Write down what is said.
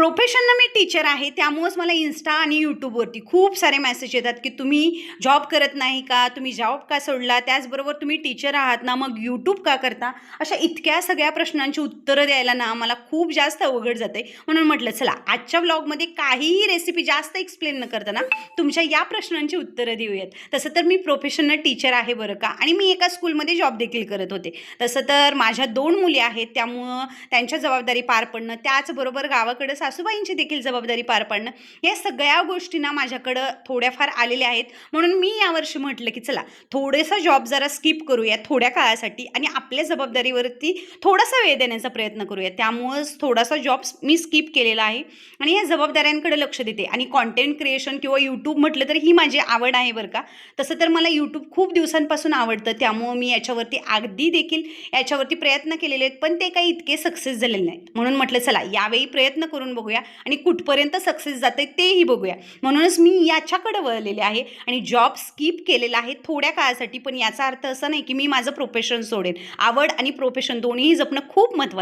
प्रोफेशननं मी teacher आहे, त्यामुळेच मला Insta आणि YouTubeवरती खूप सारे मेसेज येतात, की तुम्ही जॉब करत नाही का? तुम्ही जॉब का सोडला? त्याचबरोबर तुम्ही टीचर आहात ना, मग YouTube का करता? अशा इतक्या सगळ्या प्रश्नांची उत्तरं द्यायला ना, मला खूप जास्त अवघड जाते. म्हणून म्हटलं चला आजच्या व्लॉगमध्ये काहीही रेसिपी जास्त एक्सप्लेन न करता ना, तुमच्या या प्रश्नांची उत्तरं देऊयात. तसं तर मी प्रोफेशनल टीचर आहे बरं का आणि मी एका स्कूलमध्ये जॉब देखील करत होते. तसं तर माझ्या 2 मुली आहेत, त्यामुळं त्यांच्या जबाबदारी पार पडणं, त्याचबरोबर गावाकडं सासूबाईंची देखील जबाबदारी पार पाडणं, या सगळ्या गोष्टी ना माझ्याकडं थोड्याफार आलेल्या आहेत. म्हणून मी यावर्षी म्हटलं, की चला थोडेसा जॉब जरा स्किप करूया थोड्या काळासाठी आणि आपल्या जबाबदारीवरती थोडासा वेळ देण्याचा प्रयत्न करूया. त्यामुळंच थोडासा जॉब मी स्किप केलेला आहे आणि या जबाबदाऱ्यांकडे लक्ष देते आणि कंटेंट क्रिएशन किंवा यूट्यूब म्हटलं तर ही माझी आवड आहे बरं का. तसं तर मला यूट्यूब खूप दिवसांपासून आवडतं, त्यामुळं मी याच्यावरती अगदी देखील याच्यावरती प्रयत्न केलेले आहेत, पण ते काही इतके सक्सेस झालेले नाहीत. म्हणून म्हटलं चला यावेळी प्रयत्न करून बघूया आणि कुठपर्यंत सक्सेस जाते तेही बघूया. म्हणूनच मी याच्याकडे वळलेले आहे आणि जॉब स्किप केलेला आहे थोड्या काळासाठी. पण याचा अर्थ असा नाही की मी माझं प्रोफेशन सोडेन. आवड आणि प्रोफेशन दोन्हीही जपणं खूप महत्त्वाचं